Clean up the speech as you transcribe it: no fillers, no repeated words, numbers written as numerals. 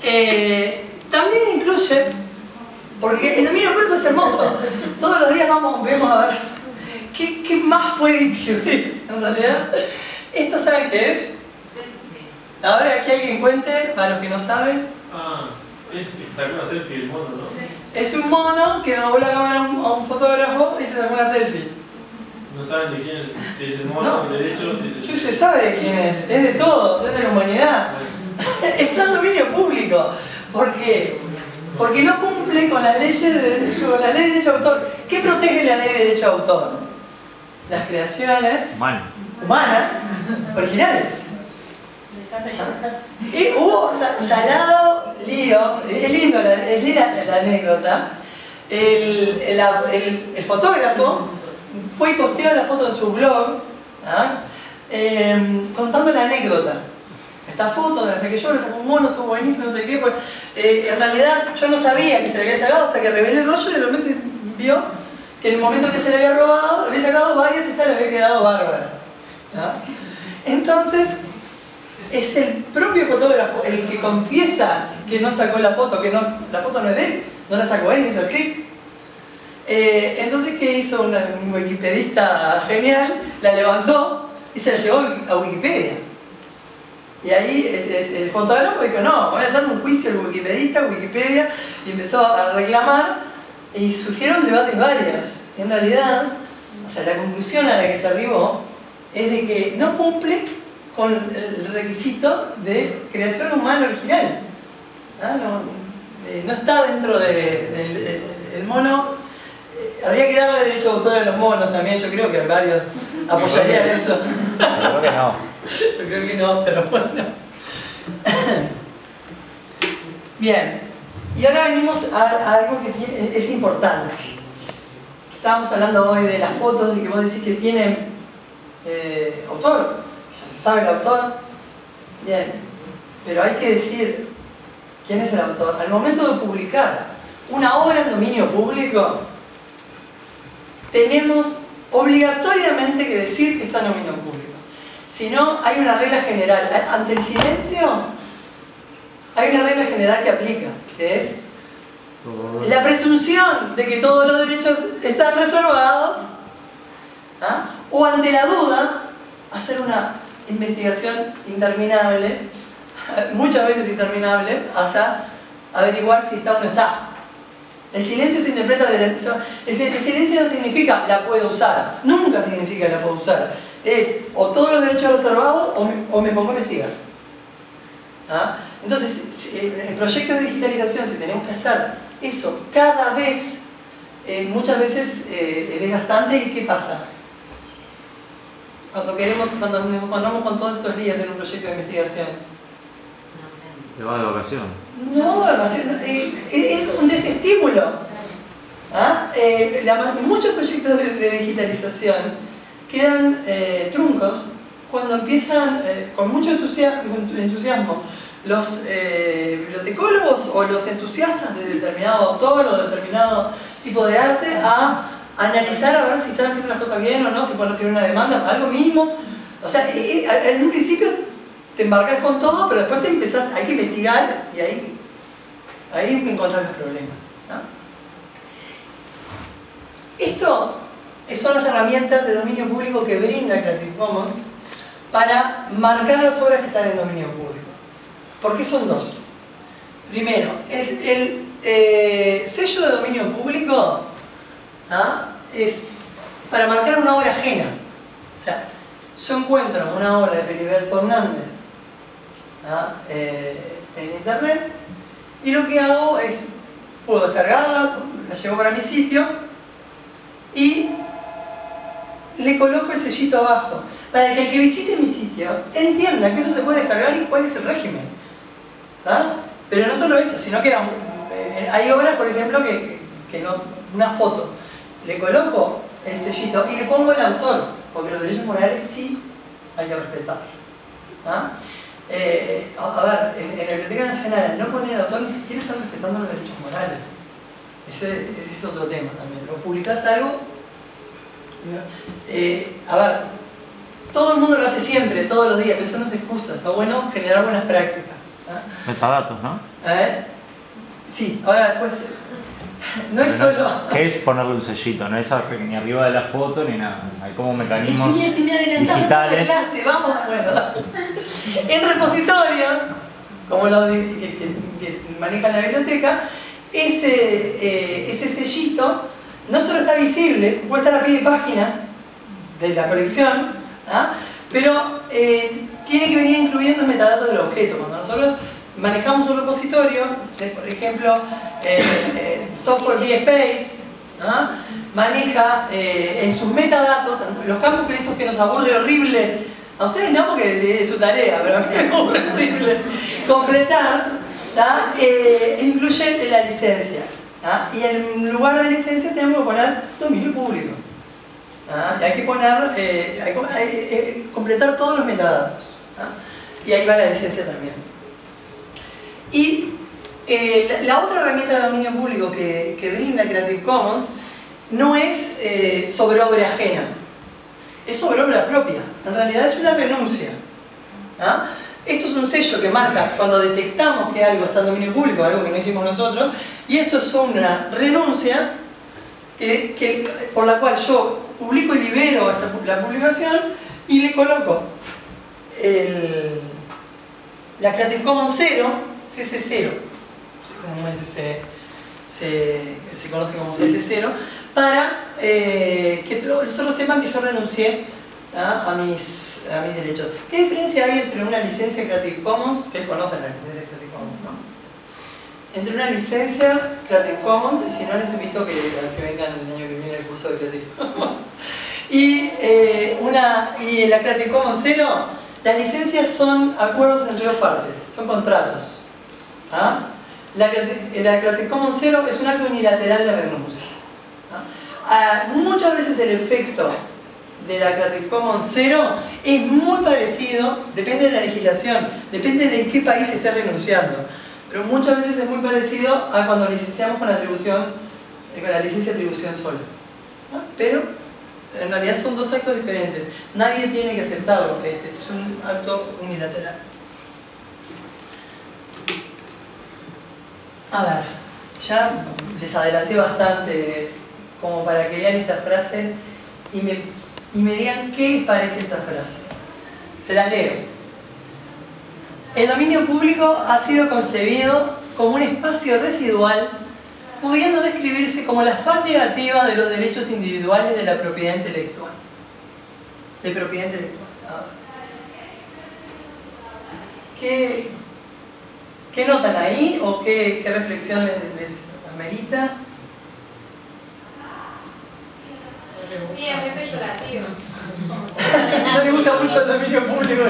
También incluye, porque el dominio público es hermoso, todos los días vemos a ver qué más puede incluir en realidad. ¿Esto saben qué es? Ahora que alguien cuente, para los que no saben. Es sacar una selfie del mono, ¿no? Sí. Es un mono que robó la cámara a un fotógrafo y se sacó una selfie. ¿No saben de quién es? Si es el mono, No. de hecho. Sí se sabe de quién es de todo, es de la humanidad. Es el dominio público. ¿Por qué? Porque no cumple con las leyes con la ley de derecho de autor. ¿Qué protege la ley de derecho de autor? Las creaciones humanas originales. Y hubo salado lío, es linda la anécdota. El fotógrafo fue y posteó la foto en su blog, contando la anécdota. Esta foto de la saqué yo, le sacó un mono, estuvo buenísimo, no sé qué. Pues, en realidad yo no sabía que se le había sacado hasta que revelé el rollo y de repente vio que en el momento en que se le había robado, había sacado varias y esta le había quedado bárbara. Entonces, es el propio fotógrafo el que confiesa que no sacó la foto, que la foto no es de él, no la sacó él, no hizo el clic. Entonces, ¿qué hizo un wikipedista genial? La levantó y se la llevó a Wikipedia. Y ahí el fotógrafo dijo, no, voy a hacer un juicio al wikipedista, Wikipedia, y empezó a reclamar y surgieron debates varios. En realidad, o sea, la conclusión a la que se arribó es de que no cumple con el requisito de creación humana original. No está dentro del mono. Habría que darle derecho a autor a los monos también, yo creo que varios apoyarían eso. Yo creo que no. Yo creo que no, pero bueno. Bien, y ahora venimos a algo que es importante. Estábamos hablando hoy de las fotos, de que vos decís que tienen autor, ya se sabe el autor. Bien, pero hay que decir quién es el autor. Al momento de publicar una obra en dominio público, tenemos obligatoriamente que decir que está en dominio público. Si no, hay una regla general. Ante el silencio, hay una regla general que aplica, que es la presunción de que todos los derechos están reservados, o ante la duda, hacer una investigación interminable, muchas veces interminable, hasta averiguar si está o no está. El silencio se interpreta de el silencio no significa la puedo usar, nunca significa la puedo usar. Es o todos los derechos reservados o me pongo a investigar. Entonces, en proyectos de digitalización, si tenemos que hacer eso cada vez, muchas veces es desgastante. ¿Y qué pasa? Cuando nos encontramos con todos estos días en un proyecto de investigación, te vas de vacación. No, es un desestímulo. Muchos proyectos de digitalización quedan truncos cuando empiezan con mucho entusiasmo los bibliotecólogos o los entusiastas de determinado autor o de determinado tipo de arte a analizar a ver si están haciendo las cosas bien o no, si pueden recibir una demanda para algo mismo. O sea, en un principio te embarcas con todo, pero después hay que investigar y ahí encontrás los problemas. Esto son las herramientas de dominio público que brinda Creative Commons para marcar las obras que están en dominio público. ¿Por qué son dos? Primero, es el sello de dominio público es para marcar una obra ajena. O sea, yo encuentro una obra de Filiberto Hernández en internet y lo que hago es, puedo descargarla, la llevo para mi sitio y le coloco el sellito abajo para que el que visite mi sitio entienda que eso se puede descargar y cuál es el régimen. Pero no solo eso, sino que hay obras, por ejemplo, que no, una foto, le coloco el sellito y le pongo el autor, porque los derechos morales sí hay que respetar. A ver, en la Biblioteca Nacional, al no poner el autor, ni siquiera están respetando los derechos morales. Ese es otro tema también. ¿Lo publicás algo? A ver, todo el mundo lo hace siempre, todos los días, pero eso no es excusa. Está bueno generar buenas prácticas. Metadatos, ¿no? Sí, ahora después. No es Pero solo. ¿Qué es ponerle un sellito? No es ni arriba de la foto ni nada. Hay como mecanismos Me adelantás digitales. la clase, vamos, bueno. En repositorios, como los que manejan la biblioteca, ese sellito no solo está visible, puede estar a pie de página de la colección, pero tiene que venir incluyendo metadatos del objeto. Cuando nosotros manejamos un repositorio, por ejemplo, software DSpace, maneja en sus metadatos, los campos que esos que nos aburre horrible, a ustedes no porque es su tarea, pero a mí me aburre horrible completar, incluye la licencia. Y en lugar de licencia tenemos que poner dominio público. Y hay que poner, completar todos los metadatos. Y ahí va la licencia también. Y la otra herramienta de dominio público que brinda Creative Commons no es sobre obra ajena, es sobre obra propia. En realidad es una renuncia. Esto es un sello que marca cuando detectamos que algo está en dominio público, algo que no hicimos nosotros, y esto es una renuncia por la cual yo publico y libero la publicación y le coloco la Creative Commons 0, CC0, comúnmente se conoce como CC0, para que solo sepan que yo renuncié a mis derechos. ¿Qué diferencia hay entre una licencia Creative Commons? Ustedes conocen la licencia Creative Commons, ¿no? Entre una licencia Creative Commons, y si no les invito a que vengan el año que viene al curso de Creative Commons, y la Creative Commons 0, las licencias son acuerdos entre dos partes, son contratos. La Creative Commons 0 es un acto unilateral de renuncia. Muchas veces el efecto de la Creative Commons 0 es muy parecido, depende de la legislación, depende de qué país esté renunciando, pero muchas veces es muy parecido a cuando licenciamos con la licencia de atribución sola. Pero en realidad son dos actos diferentes, nadie tiene que aceptarlo, esto es un acto unilateral. A ver, ya les adelanté bastante como para que lean esta frase y me digan qué les parece esta frase. Se las leo. El dominio público ha sido concebido como un espacio residual, pudiendo describirse como la faz negativa de los derechos individuales de la propiedad intelectual. ¿Qué notan ahí o qué reflexión les amerita? Sí, es muy peyorativo. No le gusta mucho el dominio público.